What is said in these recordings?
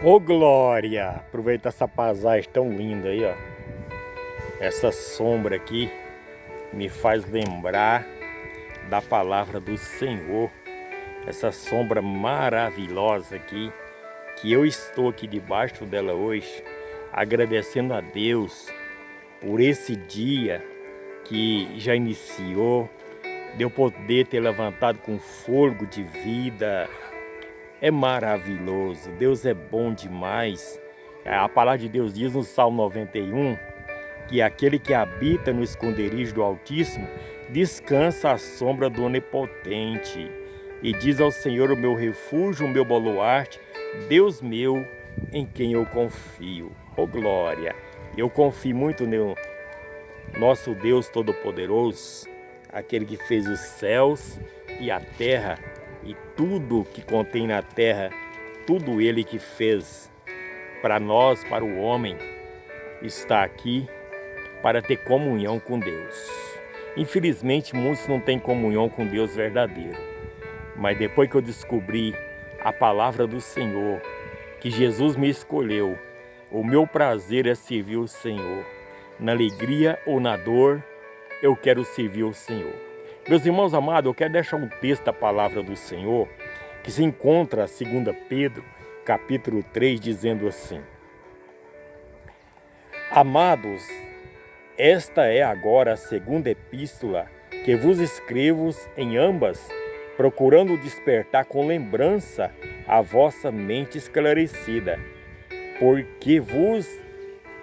Ô glória! Aproveita essa paisagem tão linda aí, ó. Essa sombra aqui me faz lembrar da palavra do Senhor. Essa sombra maravilhosa aqui, que eu estou aqui debaixo dela hoje, agradecendo a Deus por esse dia que já iniciou, de eu poder ter levantado com fôlego de vida. É maravilhoso, Deus é bom demais. A palavra de Deus diz no Salmo 91 que aquele que habita no esconderijo do Altíssimo descansa à sombra do Onipotente. E diz ao Senhor, o meu refúgio, o meu baluarte, Deus meu, em quem eu confio. Oh glória! Eu confio muito no nosso Deus Todo-Poderoso, aquele que fez os céus e a terra e tudo que contém na terra, tudo Ele que fez para nós, para o homem, está aqui para ter comunhão com Deus. Infelizmente, muitos não têm comunhão com Deus verdadeiro. Mas depois que eu descobri a palavra do Senhor, que Jesus me escolheu, o meu prazer é servir o Senhor. Na alegria ou na dor, eu quero servir o Senhor. Meus irmãos amados, eu quero deixar um texto da palavra do Senhor, que se encontra em 2 Pedro, capítulo 3, dizendo assim: Amados, esta é agora a segunda epístola que vos escrevo em ambas, procurando despertar com lembrança a vossa mente esclarecida, porque vos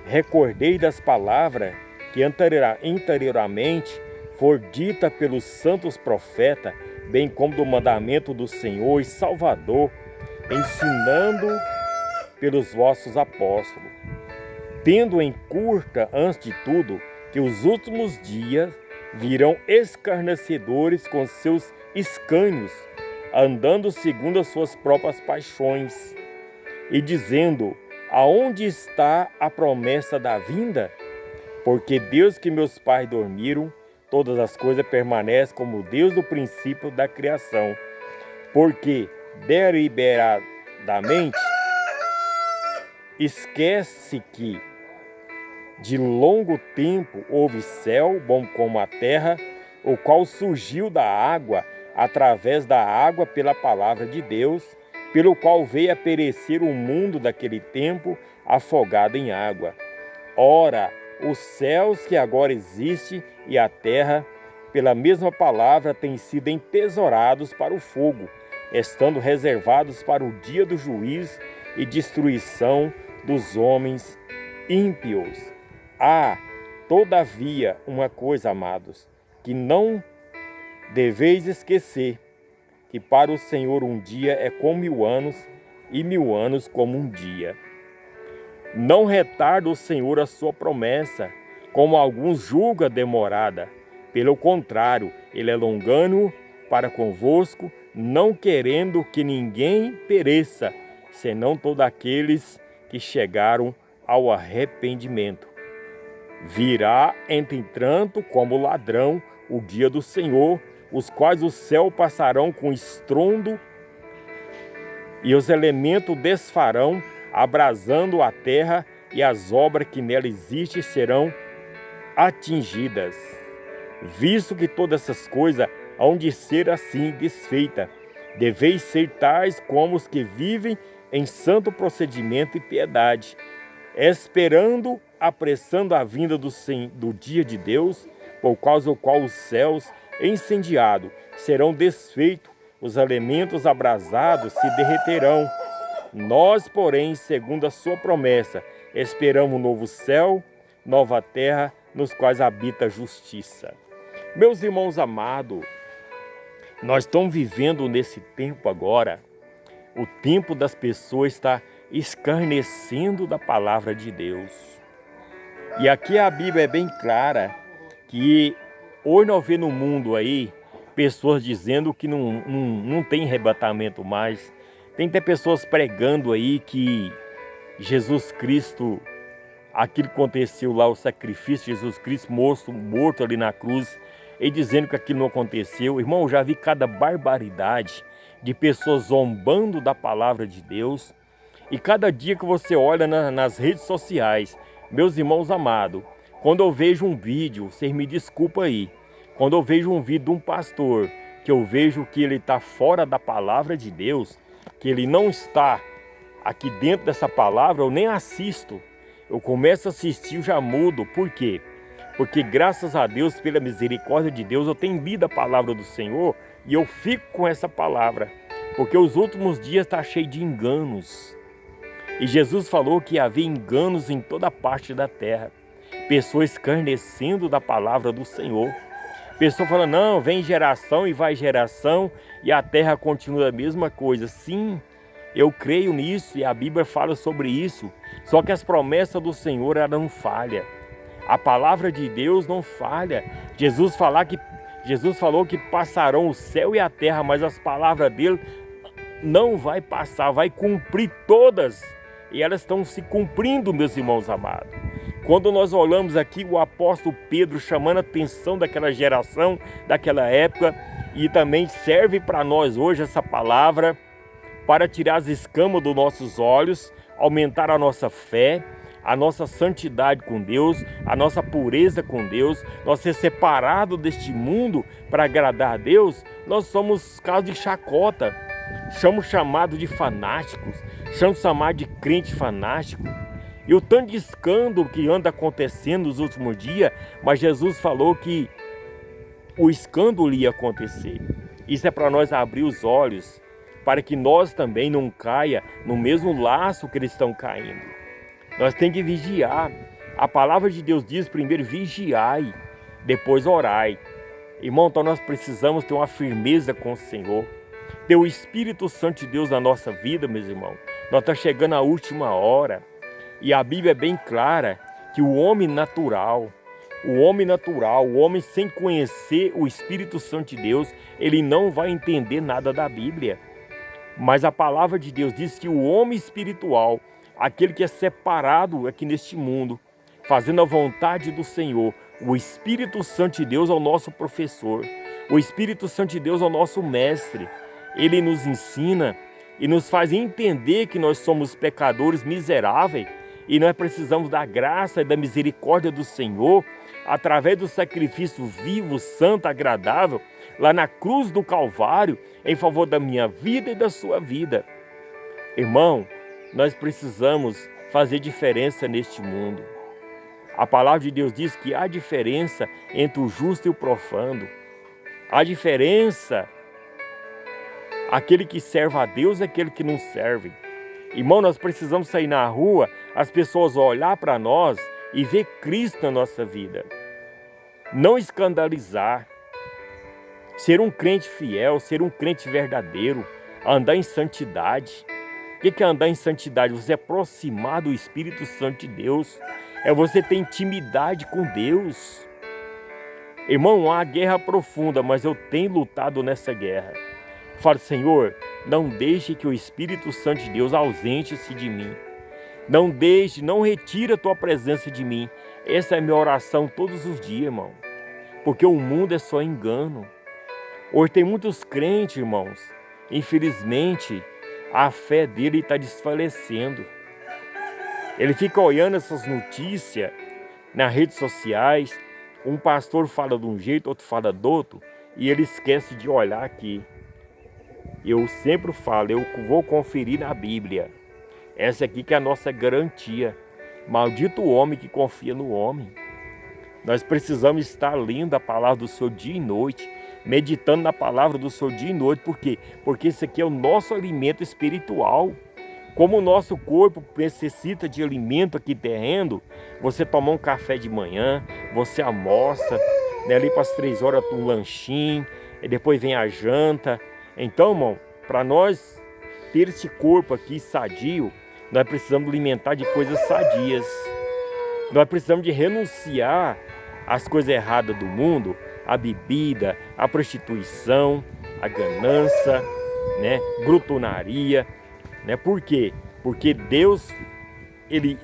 recordei das palavras que anteriormente for dita pelos santos profetas, bem como do mandamento do Senhor e Salvador, ensinando pelos vossos apóstolos, tendo em curta, antes de tudo, que os últimos dias virão escarnecedores com seus escânios, andando segundo as suas próprias paixões, e dizendo: aonde está a promessa da vinda? Porque Deus que meus pais dormiram, todas as coisas permanecem como Deus do princípio da criação. Porque deliberadamente esquece que de longo tempo houve céu, bom como a terra, o qual surgiu da água, através da água pela palavra de Deus, pelo qual veio a perecer o mundo daquele tempo, afogado em água. Ora, os céus que agora existem e a terra, pela mesma palavra, têm sido entesourados para o fogo, estando reservados para o dia do juízo e destruição dos homens ímpios. Há, todavia, uma coisa, amados, que não deveis esquecer, que para o Senhor um dia é como 1000 anos, e 1000 anos como um dia. Não retarda o Senhor a sua promessa, como alguns julgam demorada. Pelo contrário, Ele é longânimo para convosco, não querendo que ninguém pereça, senão todos aqueles que chegaram ao arrependimento. Virá, entretanto, como ladrão, o dia do Senhor, os quais o céu passarão com estrondo e os elementos desfarão, abrasando a terra, e as obras que nela existem serão atingidas. Visto que todas essas coisas hão de ser assim desfeitas, deveis ser tais como os que vivem em santo procedimento e piedade, esperando, apressando a vinda do dia de Deus, por causa do qual os céus incendiados serão desfeitos, os elementos abrasados se derreterão. Nós, porém, segundo a sua promessa, esperamos um novo céu, nova terra, nos quais habita a justiça. Meus irmãos amados, nós estamos vivendo nesse tempo agora, o tempo das pessoas está escarnecendo da palavra de Deus. E aqui a Bíblia é bem clara que hoje nós vemos no mundo aí pessoas dizendo que não tem arrebatamento mais. Tem até pessoas pregando aí que Jesus Cristo, aquilo que aconteceu lá, o sacrifício de Jesus Cristo morto ali na cruz, e dizendo que aquilo não aconteceu. Irmão, eu já vi cada barbaridade de pessoas zombando da palavra de Deus E cada dia que você olha nas redes sociais, meus irmãos amados, quando eu vejo um vídeo, vocês me desculpem aí, quando eu vejo um vídeo de um pastor, que eu vejo que ele está fora da palavra de Deus, que ele não está aqui dentro dessa palavra, eu nem assisto. Eu começo a assistir e já mudo. Por quê? Porque graças a Deus, pela misericórdia de Deus, eu tenho lido a palavra do Senhor e eu fico com essa palavra. Porque os últimos dias estão cheios de enganos. E Jesus falou que havia enganos em toda parte da terra. Pessoas escarnecendo da palavra do Senhor. Pessoas falando, não, vem geração e vai geração e a terra continua a mesma coisa. Sim, eu creio nisso e a Bíblia fala sobre isso. Só que as promessas do Senhor, ela não falha. A palavra de Deus não falha. Jesus falou que passarão o céu e a terra, mas as palavras dele não vai passar, vai cumprir todas. E elas estão se cumprindo, meus irmãos amados. Quando nós olhamos aqui o apóstolo Pedro chamando a atenção daquela geração, daquela época, e também serve para nós hoje essa palavra, para tirar as escamas dos nossos olhos, aumentar a nossa fé, a nossa santidade com Deus, a nossa pureza com Deus, nós ser separados deste mundo para agradar a Deus. Nós somos casos de chacota, somos chamados de fanáticos, somos chamados de crente fanático. E o tanto de escândalo que anda acontecendo nos últimos dias, mas Jesus falou que o escândalo ia acontecer. Isso é para nós abrir os olhos, para que nós também não caia no mesmo laço que eles estão caindo. Nós temos que vigiar. A palavra de Deus diz primeiro vigiai, depois orai. Irmão, então nós precisamos ter uma firmeza com o Senhor. Ter o Espírito Santo de Deus na nossa vida, meus irmãos. Nós estamos chegando à última hora. E a Bíblia é bem clara que o homem natural, o homem sem conhecer o Espírito Santo de Deus, ele não vai entender nada da Bíblia. Mas a palavra de Deus diz que o homem espiritual, aquele que é separado aqui neste mundo, fazendo a vontade do Senhor, o Espírito Santo de Deus é o nosso professor, o Espírito Santo de Deus é o nosso mestre. Ele nos ensina e nos faz entender que nós somos pecadores miseráveis e nós precisamos da graça e da misericórdia do Senhor através do sacrifício vivo, santo, agradável, lá na cruz do Calvário, em favor da minha vida e da sua vida. Irmão, nós precisamos fazer diferença neste mundo. A palavra de Deus diz que há diferença entre o justo e o profano. Há diferença. Aquele que serve a Deus e aquele que não serve. Irmão, nós precisamos sair na rua, as pessoas olhar para nós e ver Cristo na nossa vida. Não escandalizar. Ser um crente fiel, ser um crente verdadeiro, andar em santidade. O que é andar em santidade? Você aproximar do Espírito Santo de Deus. É você ter intimidade com Deus. Irmão, há guerra profunda, mas eu tenho lutado nessa guerra. Falo, Senhor, não deixe que o Espírito Santo de Deus ausente-se de mim. Não deixe, não retire a tua presença de mim. Essa é a minha oração todos os dias, irmão. Porque o mundo é só engano. Hoje tem muitos crentes, irmãos. Infelizmente, a fé dele está desfalecendo. Ele fica olhando essas notícias nas redes sociais. Um pastor fala de um jeito, outro fala do outro. E ele esquece de olhar aqui. Eu sempre falo, eu vou conferir na Bíblia. Essa aqui que é a nossa garantia. Maldito o homem que confia no homem. Nós precisamos estar lendo a palavra do Senhor dia e noite, meditando na palavra do Senhor dia e noite. Por quê? Porque esse aqui é o nosso alimento espiritual. Como o nosso corpo necessita de alimento aqui terreno, você tomar um café de manhã, você almoça, né, ali para as 3 horas um lanchinho, e depois vem a janta. Então, irmão, para nós ter esse corpo aqui sadio, nós precisamos alimentar de coisas sadias. Nós precisamos de renunciar às coisas erradas do mundo, a bebida, a prostituição, a ganância, né, glutonaria, né? Por quê? Porque Deus, ele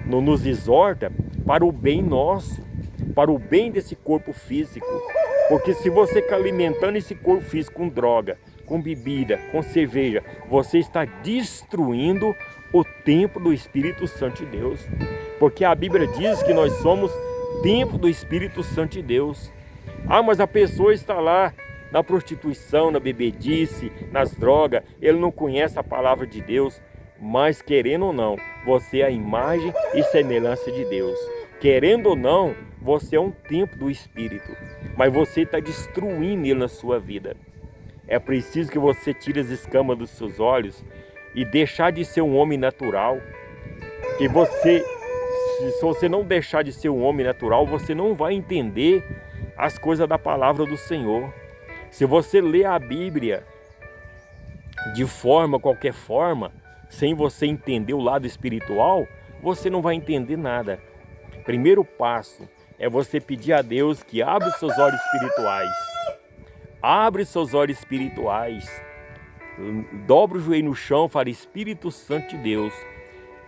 nos exorta para o bem nosso, para o bem desse corpo físico. Porque se você está alimentando esse corpo físico com droga, com bebida, com cerveja, você está destruindo o templo do Espírito Santo de Deus. Porque a Bíblia diz que nós somos templo do Espírito Santo de Deus. Ah, mas a pessoa está lá na prostituição, na bebedice, nas drogas, ele não conhece a palavra de Deus. Mas querendo ou não, você é a imagem e semelhança de Deus. Querendo ou não, você é um templo do Espírito, mas você está destruindo ele na sua vida. É preciso que você tire as escamas dos seus olhos e deixar de ser um homem natural. Que você, se você não deixar de ser um homem natural, você não vai entender as coisas da palavra do Senhor. Se você lê a Bíblia de qualquer forma, sem você entender o lado espiritual, você não vai entender nada. Primeiro passo é você pedir a Deus que abra os seus olhos espirituais. Abre os seus olhos espirituais. Dobra o joelho no chão e fala: Espírito Santo de Deus,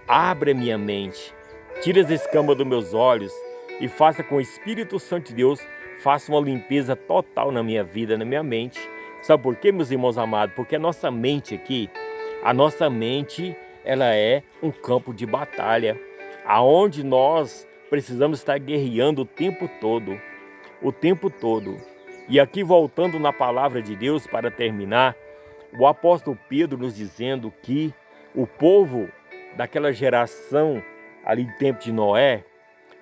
abre a minha mente. Tira as escamas dos meus olhos e faça com o Espírito Santo de Deus, faça uma limpeza total na minha vida, na minha mente. Sabe por quê, meus irmãos amados? Porque a nossa mente aqui, ela é um campo de batalha, aonde nós precisamos estar guerreando o tempo todo. E aqui, voltando na palavra de Deus para terminar, o apóstolo Pedro nos dizendo que o povo daquela geração ali do tempo de Noé,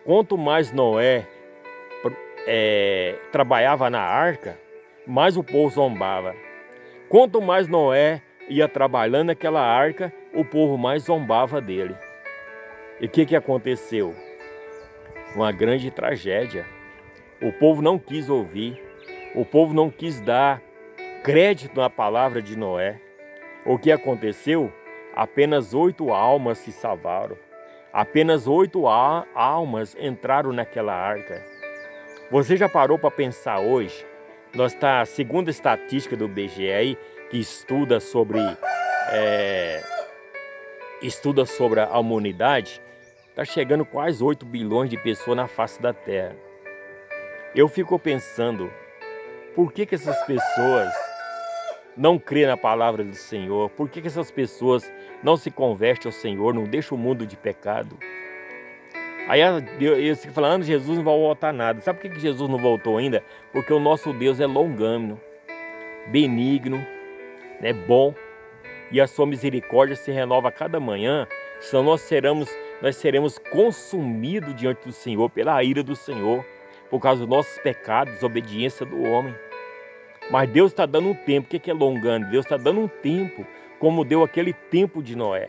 quanto mais Noé trabalhava na arca, mais o povo zombava. Quanto mais Noé ia trabalhando naquela arca, o povo mais zombava dele. E o que aconteceu? Uma grande tragédia. O povo não quis ouvir, o povo não quis dar crédito na palavra de Noé. O que aconteceu? Apenas 8 almas se salvaram. Apenas 8 almas entraram naquela arca. Você já parou para pensar hoje? Segundo a estatística do IBGE aí, que estuda sobre a humanidade, está chegando quase 8 bilhões de pessoas na face da Terra. Eu fico pensando, por que essas pessoas não crê na palavra do Senhor? Por que essas pessoas não se convertem ao Senhor, não deixam o mundo de pecado? Aí eles ficam falando: Jesus não vai voltar nada. Sabe por que Jesus não voltou ainda? Porque o nosso Deus é longânimo, benigno, é bom, e a sua misericórdia se renova a cada manhã. Senão nós seremos consumidos diante do Senhor, pela ira do Senhor, por causa dos nossos pecados, desobediência do homem. Mas Deus está dando um tempo. O que é longânimo? Deus está dando um tempo, como deu aquele tempo de Noé.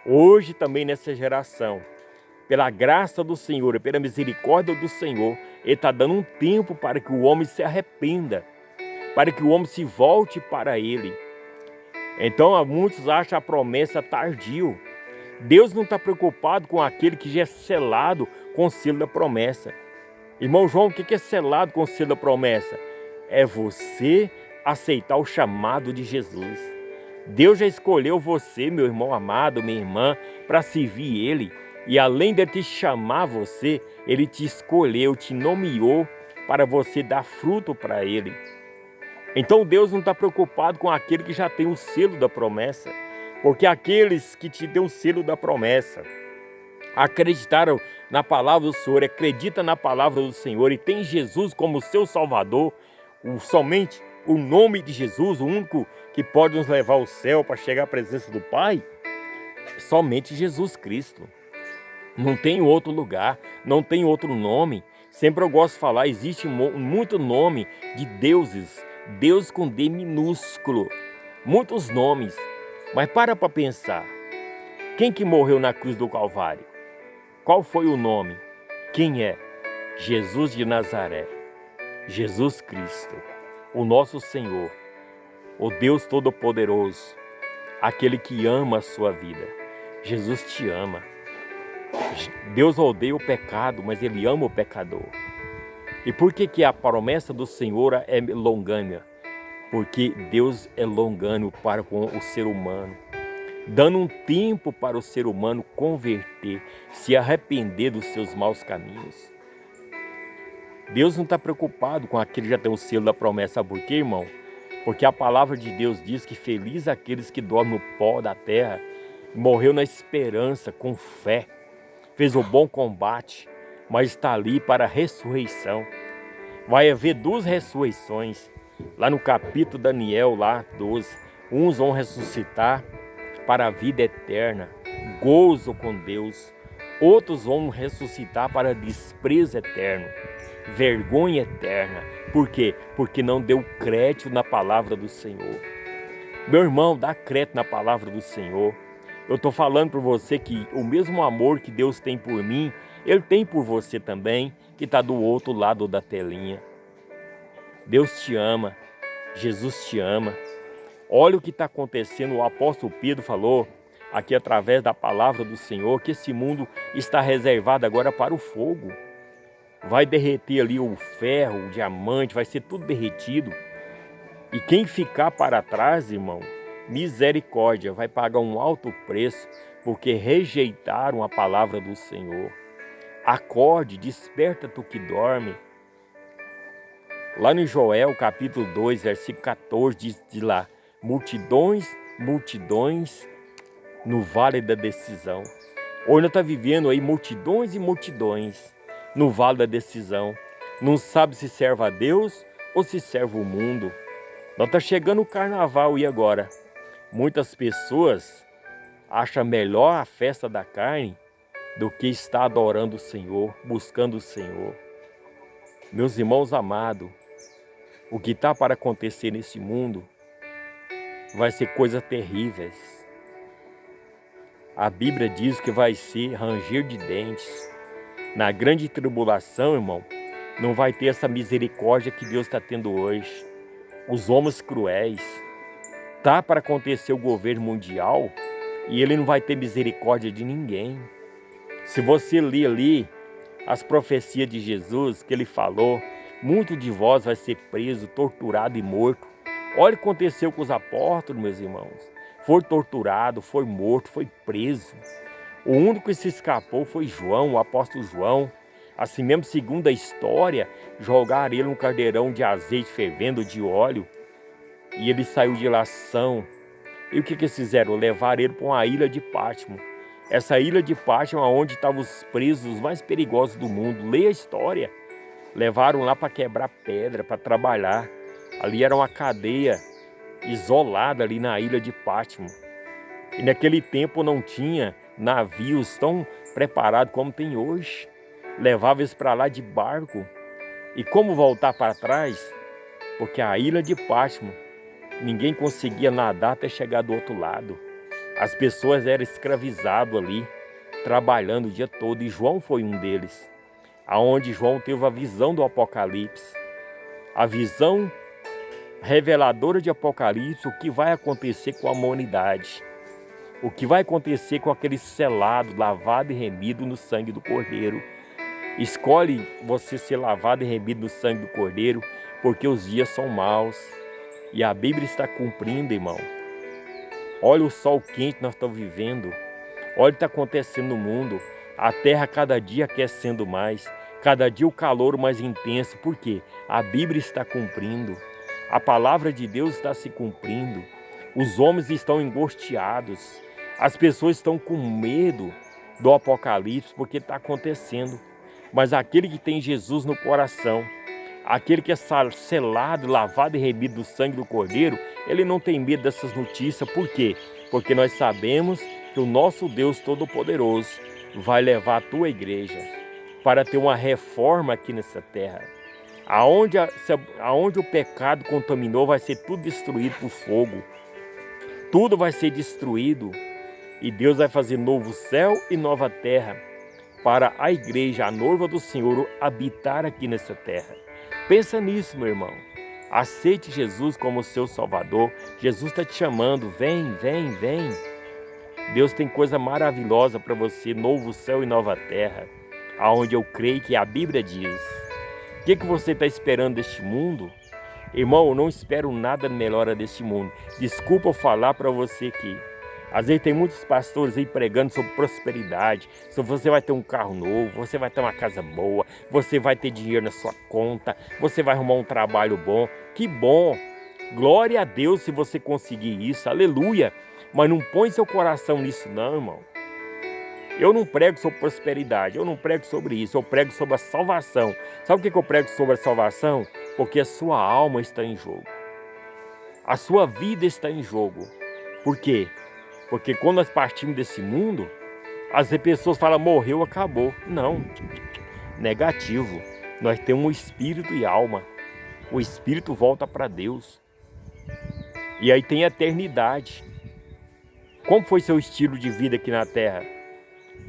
Hoje também, nessa geração, pela graça do Senhor e pela misericórdia do Senhor, Ele está dando um tempo para que o homem se arrependa, para que o homem se volte para Ele. Então, muitos acham a promessa tardio. Deus não está preocupado com aquele que já é selado com o selo da promessa. Irmão João, o que é selado com o selo da promessa? É você aceitar o chamado de Jesus. Deus já escolheu você, meu irmão amado, minha irmã, para servir Ele. E além de te chamar você, Ele te escolheu, te nomeou para você dar fruto para Ele. Então Deus não está preocupado com aquele que já tem o selo da promessa. Porque aqueles que te deu o selo da promessa, acreditaram na palavra do Senhor, acreditam na palavra do Senhor e tem Jesus como seu Salvador, somente o nome de Jesus, o único que pode nos levar ao céu para chegar à presença do Pai, somente Jesus Cristo. Não tem outro lugar, não tem outro nome. Sempre eu gosto de falar, existe muito nome de deuses, Deus com D minúsculo, muitos nomes. Mas para pensar, quem que morreu na cruz do Calvário? Qual foi o nome? Quem é? Jesus de Nazaré, Jesus Cristo, o nosso Senhor, o Deus Todo-Poderoso, aquele que ama a sua vida. Jesus te ama. Deus odeia o pecado, mas Ele ama o pecador. E por que a promessa do Senhor é longânima? Porque Deus é longânimo para com o ser humano, dando um tempo para o ser humano converter, se arrepender dos seus maus caminhos. Deus não está preocupado com aquele que já tem o selo da promessa. Sabe por quê, irmão? Porque a palavra de Deus diz que feliz aqueles que dormem no pó da terra morreu na esperança, com fé, fez o bom combate, mas está ali para a ressurreição. Vai haver 2 ressurreições, lá no capítulo Daniel, lá 12. Uns vão ressuscitar para a vida eterna, gozo com Deus. Outros vão ressuscitar para desprezo eterno, vergonha eterna. Por quê? Porque não deu crédito na palavra do Senhor. Meu irmão, dá crédito na palavra do Senhor. Eu estou falando para você que o mesmo amor que Deus tem por mim, Ele tem por você também, que está do outro lado da telinha. Deus te ama, Jesus te ama. Olha o que está acontecendo. O apóstolo Pedro falou aqui através da palavra do Senhor que esse mundo está reservado agora para o fogo. Vai derreter ali o ferro, o diamante, vai ser tudo derretido. E quem ficar para trás, irmão, misericórdia, vai pagar um alto preço, porque rejeitaram a palavra do Senhor. Acorde, desperta tu que dorme. Lá no Joel, capítulo 2, versículo 14, diz lá: multidões, multidões no vale da decisão. Hoje nós estamos vivendo aí multidões e multidões no vale da decisão. Não sabe se serve a Deus ou se serve o mundo. Nós está chegando o carnaval e agora? Muitas pessoas acham melhor a festa da carne do que estar adorando o Senhor, buscando o Senhor. Meus irmãos amados, o que está para acontecer nesse mundo vai ser coisas terríveis. A Bíblia diz que vai ser ranger de dentes. Na grande tribulação, irmão, não vai ter essa misericórdia que Deus está tendo hoje. Os homens cruéis. Tá para acontecer o governo mundial e ele não vai ter misericórdia de ninguém. Se você ler ali as profecias de Jesus que ele falou, muito de vós vai ser preso, torturado e morto. Olha o que aconteceu com os apóstolos, meus irmãos. Foi torturado, foi morto, foi preso. O único que se escapou foi João, o apóstolo João. Assim mesmo, segundo a história, jogaram ele num caldeirão de azeite fervendo, de óleo, e ele saiu de lá são. E o que eles fizeram? Levaram ele para uma ilha de Pátimo. Essa ilha de Pátimo é onde estavam os presos mais perigosos do mundo. Leia a história. Levaram lá para quebrar pedra, para trabalhar. Ali era uma cadeia isolada ali na ilha de Pátimo. E naquele tempo não tinha navios tão preparados como tem hoje. Levava eles para lá de barco. E como voltar para trás? Porque a ilha de Pátimo, ninguém conseguia nadar até chegar do outro lado. As pessoas eram escravizadas ali, trabalhando o dia todo. E João foi um deles. Aonde João teve a visão do Apocalipse. A visão reveladora de Apocalipse, o que vai acontecer com a humanidade. O que vai acontecer com aquele selado, lavado e remido no sangue do Cordeiro. Escolhe você ser lavado e remido no sangue do Cordeiro, porque os dias são maus. E a Bíblia está cumprindo, irmão. Olha o sol quente que nós estamos vivendo. Olha o que está acontecendo no mundo. A terra cada dia aquecendo mais. Cada dia o calor mais intenso. Por quê? A Bíblia está cumprindo. A palavra de Deus está se cumprindo. Os homens estão angustiados. As pessoas estão com medo do Apocalipse porque está acontecendo. Mas aquele que tem Jesus no coração, aquele que é selado, lavado e remido do sangue do Cordeiro, ele não tem medo dessas notícias. Por quê? Porque nós sabemos que o nosso Deus Todo-Poderoso vai levar a tua igreja para ter uma reforma aqui nessa terra. Aonde o pecado contaminou, vai ser tudo destruído por fogo. Tudo vai ser destruído. E Deus vai fazer novo céu e nova terra para a igreja, a noiva do Senhor, habitar aqui nessa terra. Pensa nisso, meu irmão. Aceite Jesus como seu Salvador. Jesus está te chamando. Vem, vem, vem. Deus tem coisa maravilhosa para você. Novo céu e nova terra. Aonde eu creio que a Bíblia diz. O que você está esperando deste mundo? Irmão, eu não espero nada melhor deste mundo. Desculpa eu falar para você aqui. Às vezes tem muitos pastores aí pregando sobre prosperidade, sobre você vai ter um carro novo, você vai ter uma casa boa, você vai ter dinheiro na sua conta, você vai arrumar um trabalho bom. Que bom! Glória a Deus se você conseguir isso, aleluia! Mas não põe seu coração nisso não, irmão. Eu não prego sobre prosperidade, eu não prego sobre isso, eu prego sobre a salvação. Sabe o que eu prego sobre a salvação? Porque a sua alma está em jogo. A sua vida está em jogo. Por quê? Porque quando nós partimos desse mundo, as pessoas falam, morreu, acabou. Não, negativo. Nós temos um espírito e alma. O espírito volta para Deus. E aí tem a eternidade. Como foi seu estilo de vida aqui na terra?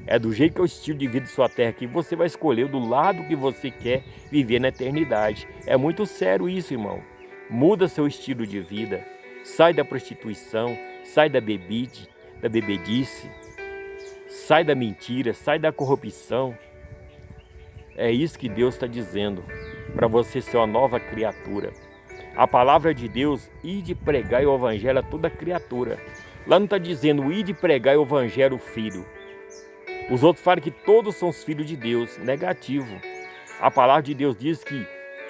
É do jeito que é o estilo de vida de sua terra aqui, você vai escolher do lado que você quer viver na eternidade. É muito sério isso, irmão. Muda seu estilo de vida. Sai da prostituição, sai da bebedice, sai da mentira, sai da corrupção. É isso que Deus está dizendo, para você ser uma nova criatura. A palavra de Deus, ide pregar o evangelho a toda criatura. Lá não está dizendo, ide pregar o evangelho filho. Os outros falam que todos são os filhos de Deus. Negativo. A palavra de Deus diz que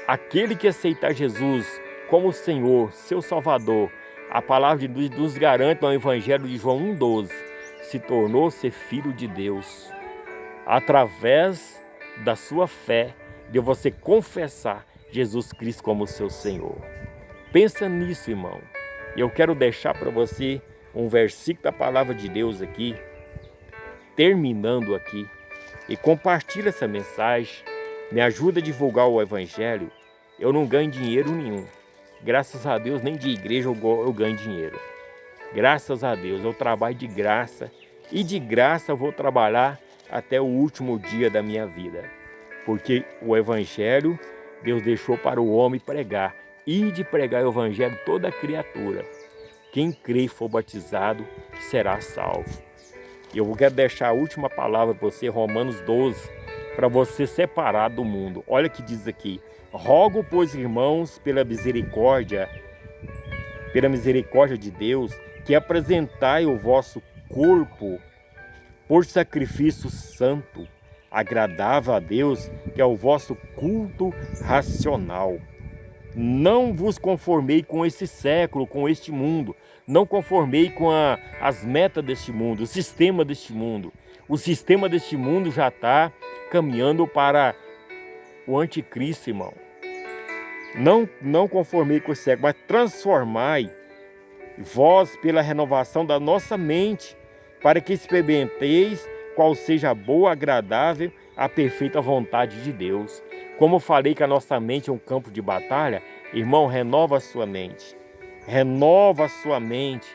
aquele que aceitar Jesus como Senhor, seu Salvador, a palavra de Deus nos garante no Evangelho de João 1,12, se tornou ser filho de Deus. Através da sua fé, de você confessar Jesus Cristo como seu Senhor. Pensa nisso, irmão. Eu quero deixar para você um versículo da palavra de Deus aqui, terminando aqui, e compartilha essa mensagem, me ajuda a divulgar o Evangelho. Eu não ganho dinheiro nenhum, graças a Deus, nem de igreja eu ganho dinheiro, graças a Deus, eu trabalho de graça, e de graça eu vou trabalhar até o último dia da minha vida, porque o Evangelho Deus deixou para o homem pregar, e de pregar o Evangelho toda criatura, quem crê e for batizado será salvo. E eu quero deixar a última palavra para você, Romanos 12, para você separar do mundo. Olha o que diz aqui. Rogo, pois, irmãos, pela misericórdia de Deus, que apresentai o vosso corpo por sacrifício santo, agradável a Deus, que é o vosso culto racional. Não vos conformei com esse século, com este mundo. Não conformei com as metas deste mundo, o sistema deste mundo. O sistema deste mundo já está caminhando para o anticristo, irmão. Não conformei com esse século, mas transformai vós pela renovação da nossa mente, para que experimenteis qual seja a boa, agradável, a perfeita vontade de Deus. Como eu falei que a nossa mente é um campo de batalha, irmão, renova a sua mente. Renova a sua mente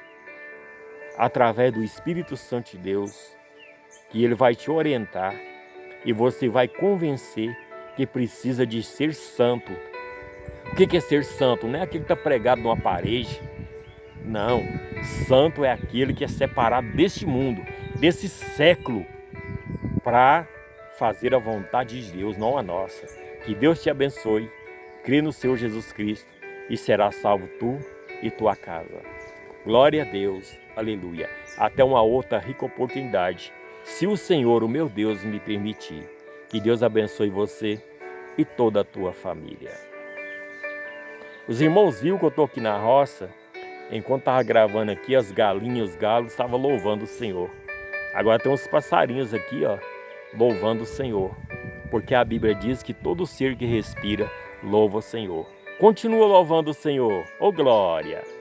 através do Espírito Santo de Deus, que Ele vai te orientar e você vai convencer que precisa de ser santo. O que é ser santo? Não é aquele que está pregado numa parede. Não, santo é aquele que é separado deste mundo, desse século, para fazer a vontade de Deus, não a nossa. Que Deus te abençoe, crê no Senhor Jesus Cristo e será salvo tu e tua casa. Glória a Deus, aleluia. Até uma outra rica oportunidade, se o Senhor, o meu Deus, me permitir. Que Deus abençoe você e toda a tua família. Os irmãos viram que eu estou aqui na roça, enquanto estava gravando aqui, as galinhas, os galos estavam louvando o Senhor. Agora tem uns passarinhos aqui, ó, louvando o Senhor, porque a Bíblia diz que todo ser que respira louva o Senhor. Continua louvando o Senhor, ô glória!